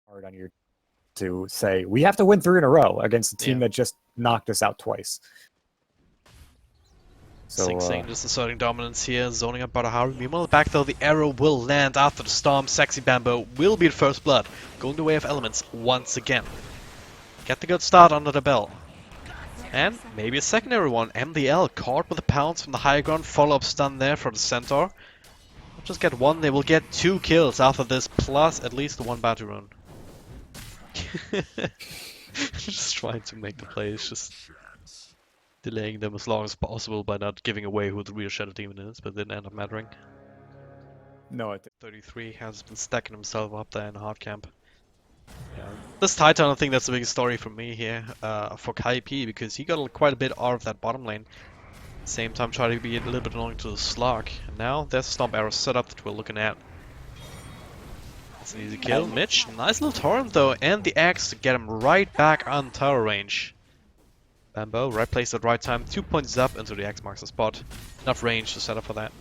hard on your to say we have to win 3 in a row against a team that just knocked us out twice. So, SingSing just asserting dominance here, zoning up Badahari. Meanwhile, back though, the arrow will land after the storm. Sexy Bambo will be the first blood, going the way of Elements once again. Get the good start under the bell. And maybe a secondary one. MDL caught with a pounce from the high ground. Follow-up stun there for the Centaur. Not just get one, they will get 2 kills after this, plus at least 1 battle run. Just trying to make the plays, just delaying them as long as possible by not giving away who the real Shadow Demon is, but it didn't end up mattering. no, 33 has been stacking himself up there in hard camp. Yeah. This Titan, I think that's the biggest story for me here, for Kaipi, because he got quite a bit out of that bottom lane. At the same time, trying to be a little bit annoying to the Slug. And now there's a Stomp Arrow setup that we're looking at. That's an easy kill. Mitch, nice little torrent though, and the axe to get him right back on tower range. Bambo, right place at right time, 2 points up into the axe marks the spot. Enough range to set up for that.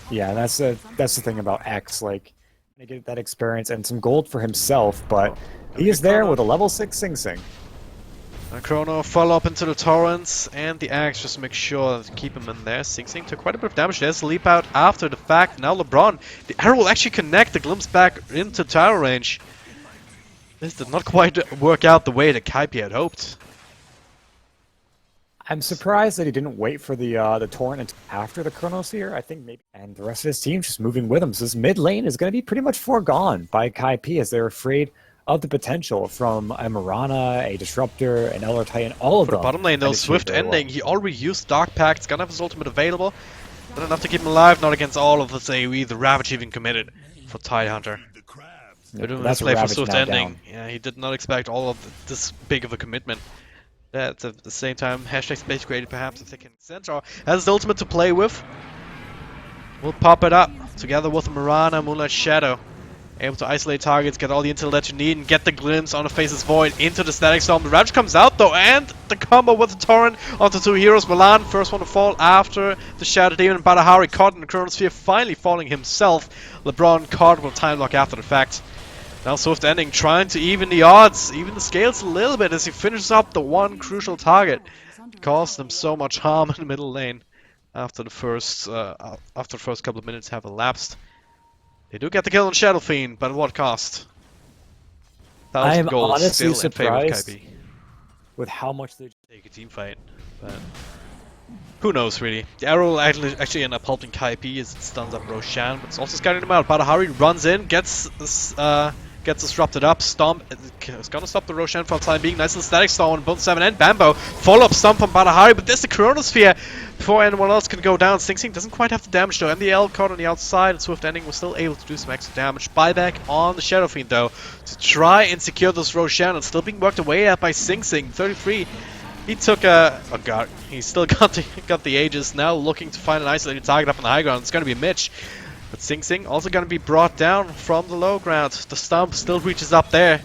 yeah, that's the thing about X. Like, to get that experience and some gold for himself, but he is there with a level 6 SingSing. And Chrono follow up into the torrents, and the axe just to make sure to keep him in there. SingSing took quite a bit of damage. There's a leap out after the fact. Now LeBron, the arrow will actually connect the glimpse back into tower range. This did not quite work out the way that Kaipi had hoped. I'm surprised that he didn't wait for the torrent until after the Chronosphere. I think maybe, and the rest of his team just moving with him. So this mid lane is going to be pretty much foregone by Kaipi as they're afraid of the potential from a Mirana, a Disruptor, an Elder Titan, all of For them. the bottom lane though, Swiftending, he already used Dark Pact, gonna have his ultimate available. Not enough to keep him alive, not against all of the AoE, the Ravage even committed for Tidehunter. They're doing this play for Swiftending. Yeah, he did not expect all of this big of a commitment. At the same time, hashtag space created perhaps if they can. Centaur has his ultimate to play with. We'll pop it up together with Mirana, Moonlight Shadow. Able to isolate targets, get all the intel that you need, and get the glimpse on the Faceless Void into the Static Storm. The Ravage comes out though, and the combo with the Torrent onto 2 heroes. Milan, first one to fall after the Shadow Demon. Badahari caught in the Chronosphere, finally falling himself. LeBron caught with a time lock after the fact. Now Swiftending trying to even the odds, even the scales a little bit as he finishes up the one crucial target. It caused them so much harm in the middle lane after the first couple of minutes have elapsed. They do get the kill on Shadow Fiend, but at what cost? I'm goals honestly still in favor of surprised Kaipi. with how much they Take a team fight, but who knows really. The arrow will actually end up helping Kaipi as it stuns up Roshan, but it's also scouting him out. Badahari runs in, gets disrupted up. Stomp is gonna stop the Roshan for the time being. Nice little static storm on both 7 and Bambo. Follow-up stomp from Badahari, but there's the Chronosphere before anyone else can go down. SingSing doesn't quite have the damage though. MDL caught on the outside, and Swiftending was still able to do some extra damage. Buyback on the Shadow Fiend though to try and secure this Roshan. It's still being worked away at by SingSing. 33. He took a... oh god, he still got the Aegis. Now looking to find an isolated target up on the high ground. It's going to be Mitch. But SingSing also going to be brought down from the low ground. The stump still reaches up there.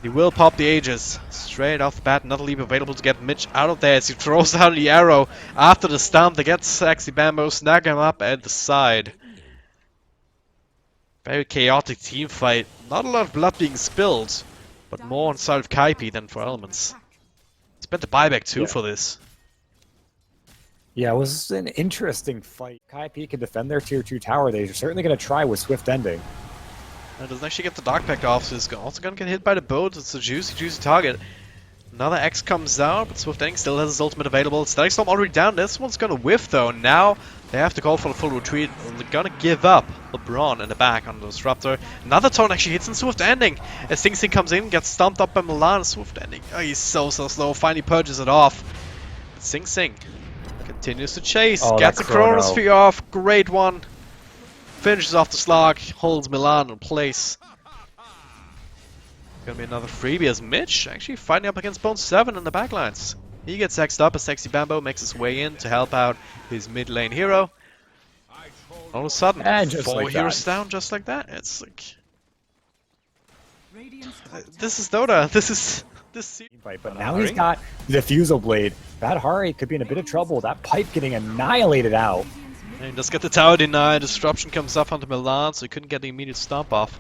He will pop the Aegis. Straight off the bat, another leap available to get Mitch out of there as he throws down the arrow. After the stump, they get Sexy Bambo, snag him up at the side. Very chaotic team fight. Not a lot of blood being spilled, but more on the side of Kaipi than for Elements. Spent the buyback too for this. Yeah, it was an interesting fight. Kaipi can defend their tier 2 tower. They're certainly going to try with Swiftending. It doesn't actually get the Dark Pact off, so it's also going to get hit by the boat. It's a juicy target. Another X comes out, but Swiftending still has his ultimate available. Static Storm already down. This one's going to whiff though. Now they have to call for the full retreat. They're going to give up LeBron in the back on the Disruptor. Another turn actually hits in Swiftending. As SingSing comes in, gets stomped up by Milan. Swiftending, oh, he's so slow. Finally purges it off. But SingSing continues to chase. Gets the Chronosphere off. Great one. Finishes off the Slug. Holds Milan in place. Gonna be another freebie as Mitch actually fighting up against Bone 7 in the backlines. He gets sexed up as Sexy Bambo makes his way in to help out his mid lane hero. All of a sudden, and just 4 like heroes that. down just like that. It's like... this is Dota. This is... But now he's got the Diffusal Blade. Badahari could be in a bit of trouble. That pipe getting annihilated out. And he does get the tower denied. Disruption comes up onto Milan, so he couldn't get the immediate stomp off.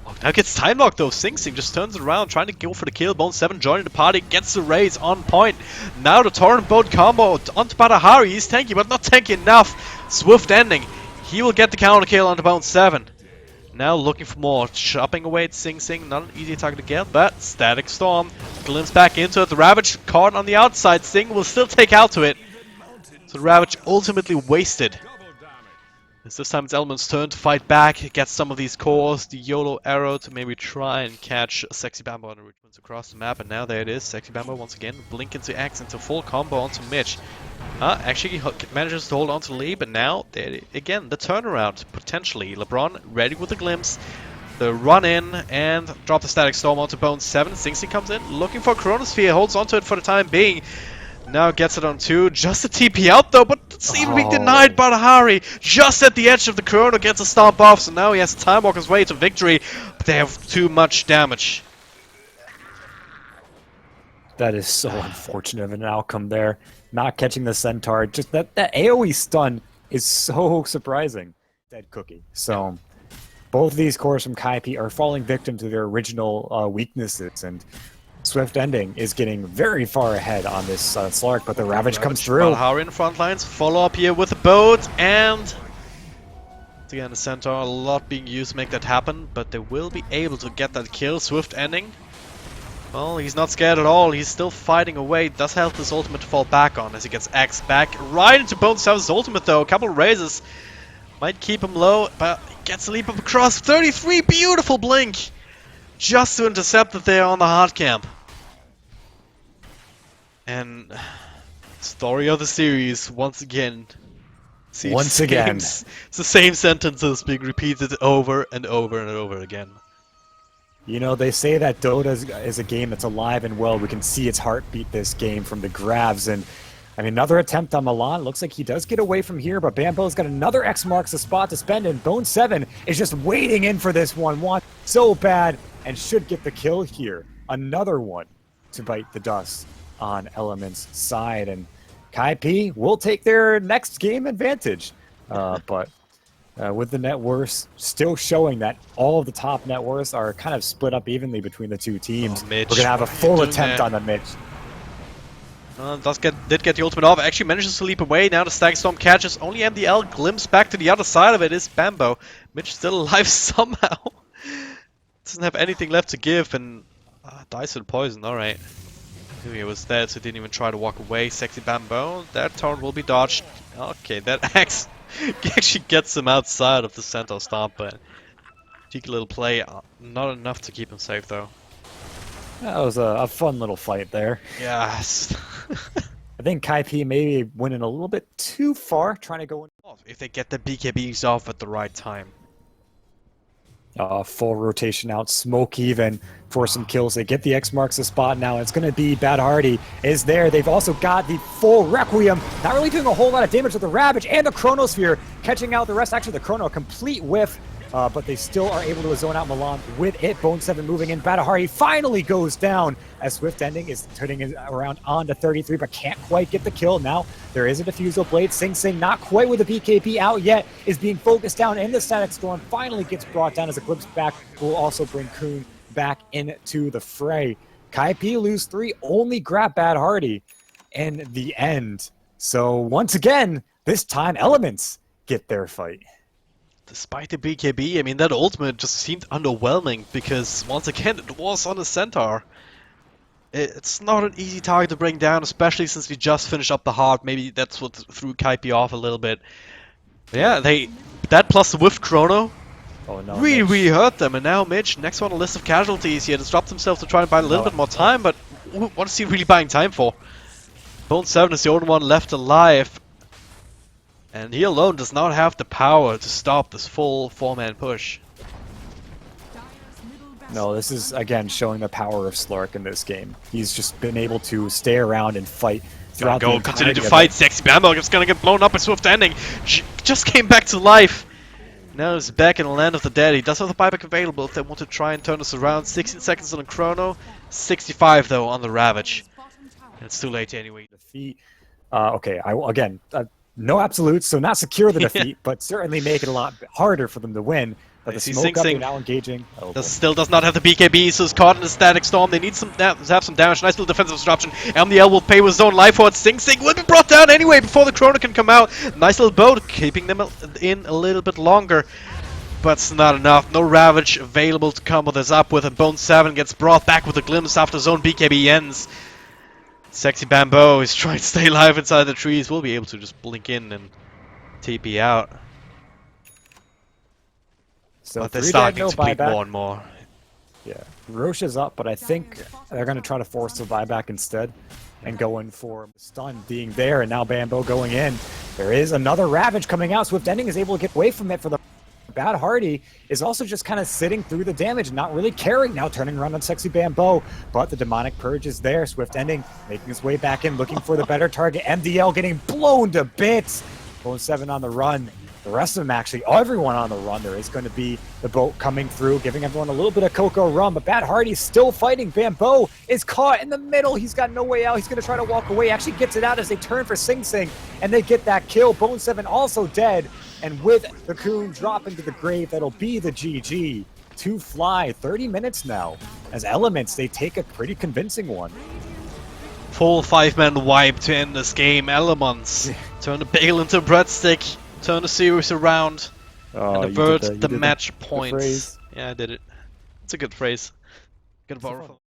Oh, now gets time locked though. SingSing just turns around, trying to go for the kill. Bone7 joining the party, gets the raise on point. Now the torrent boat combo onto Badahari. He's tanky, but not tanky enough. Swift ending. He will get the counter kill onto Bone7. Now looking for more. Chopping away at SingSing. Not an easy target to get, but Static Storm. Glimpse back into it. The Ravage caught on the outside. Sing will still take out to it. So the Ravage ultimately wasted. This time it's Elements' turn to fight back, get some of these cores, the YOLO arrow to maybe try and catch a Sexy Bambo on the route across the map, and now there it is, Sexy Bambo once again, blink into X into full combo onto Mitch. Actually he manages to hold on to the lead, but now, there, again, the turnaround, potentially. LeBron ready with the glimpse, the run in, and drop the Static Storm onto Bone7. SingSing comes in, looking for Chronosphere, holds onto it for the time being. Now gets it on 2, just a TP out though, but it's even being denied by Hari. Just at the edge of the Chrono, gets a stomp off, so now he has to time walk his way to victory, but they have too much damage. That is so unfortunate of an outcome there. Not catching the Centaur, just that AoE stun is so surprising. Dead cookie. So both of these cores from Kaipi are falling victim to their original weaknesses, and Swiftending is getting very far ahead on this Slark, but the Ravage comes through. Valhari in the front lines, follow up here with the boat, and again the Centaur, a lot being used to make that happen, but they will be able to get that kill. Swiftending, well, he's not scared at all, he's still fighting away, does help his ultimate to fall back on as he gets axed back right into Bone7's ultimate though. A couple of raises might keep him low, but he gets a leap up across. 33, beautiful blink! Just to intercept it there on the hard camp. And story of the series, once again. Once again. It's the same sentences being repeated over and over and over again. You know, they say that Dota is a game that's alive and well. We can see its heartbeat this game from the grabs. And I mean, another attempt on Milan. Looks like he does get away from here, but Bambo's got another X marks the spot to spend, and Bone7 is just waiting in for this one. Want so bad, and should get the kill here. Another one to bite the dust on Elements' side, and Kaipi will take their next game advantage. But with the net worths still showing that all of the top net worths are kind of split up evenly between the two teams. Mitch, we're going to have a full attempt on the Mitch. Did get the ultimate off, actually manages to leap away. Now the Static Storm catches, only MDL glimpse back to the other side of it is Bambo. Mitch still alive somehow. Doesn't have anything left to give, and dies to the poison, alright. Knew he was dead, so he didn't even try to walk away. Sexy Bambo, that torrent will be dodged. Okay, that axe actually gets him outside of the Centaur Stomp, but cheeky little play, not enough to keep him safe though. That was a fun little fight there. Yes. I think Kaipi maybe went in a little bit too far, trying to go in. If they get the BKBs off at the right time. Full rotation out, smoke even for some kills. They get the X marks the spot now. It's going to be Bad Hardy is there. They've also got the full Requiem. Not really doing a whole lot of damage with the Ravage and the Chronosphere. Catching out the rest. Actually, the Chrono, a complete whiff. But they still are able to zone out Milan with it. Bone7 moving in. Badahari finally goes down as Swiftending is turning it around on to 33, but can't quite get the kill. Now there is a Diffusal Blade. SingSing not quite with the BKB out yet, is being focused down in the Static Storm. Finally gets brought down as a glimpse back will also bring Kuhn back into the fray. Kaipi lose 3, only grab Bad Hardy in the end. So once again, this time Elements get their fight. Despite the BKB, I mean, that ultimate just seemed underwhelming because, once again, it was on the Centaur. It's not an easy target to bring down, especially since we just finished up the heart. Maybe that's what threw Kaipi off a little bit. But yeah, that plus the Whiff Chrono really hurt them. And now Mitch, next on the list of casualties, he had disrupted himself to try and buy a little bit more time, but what is he really buying time for? Bone7 is the only one left alive. And he alone does not have the power to stop this full 4-man push. No, this is, again, showing the power of Slark in this game. He's just been able to stay around and fight throughout the entirety continue to fight. Sexy Bambo is gonna get blown up by Swiftending. Just came back to life. Now he's back in the land of the dead. He does have the buyback available if they want to try and turn this around. 16 seconds on the Chrono, 65 though on the Ravage. And it's too late anyway. Defeat. Okay, no absolutes, so not secure the defeat, but certainly make it a lot harder for them to win. But the see smoke up, they're SingSing now engaging. Oh, still does not have the BKB, so he's caught in a static storm. They need to have some damage. Nice little defensive disruption. MDL will pay with his own life force. SingSing will be brought down anyway before the Chrono can come out. Nice little boat, keeping them in a little bit longer. But it's not enough. No Ravage available to combo this up with, and Bone 7 gets brought back with a glimpse after his own BKB ends. Sexy Bamboo is trying to stay alive inside the trees. We'll be able to just blink in and TP out. So but they're starting to bleed more and more. Yeah, Roche is up, but I think they're going to try to force the buyback instead and go in for stun being there, and now Bamboo going in. There is another Ravage coming out. Swiftending is able to get away from it for the Bad Hardy is also just kind of sitting through the damage, not really caring. Now turning around on Sexy Bamboo, but the Demonic Purge is there. Swiftending making his way back in, looking for the better target. MDL getting blown to bits. Bone 7 on the run. The rest of them, actually, everyone on the run. There is going to be the boat coming through, giving everyone a little bit of Coco run, but Bad Hardy's still fighting. Bamboo is caught in the middle. He's got no way out. He's going to try to walk away. Actually gets it out as they turn for SingSing, and they get that kill. Bone 7 also dead, and with the Coon dropping to the grave, that'll be the GG. To Fly, 30 minutes now. As Elements, they take a pretty convincing one. Full 5-man wipe to end this game. Elements turn the bagel into a breadstick. Turn the series around and avert the match points. Yeah, I did it. It's a good phrase. Good borrow.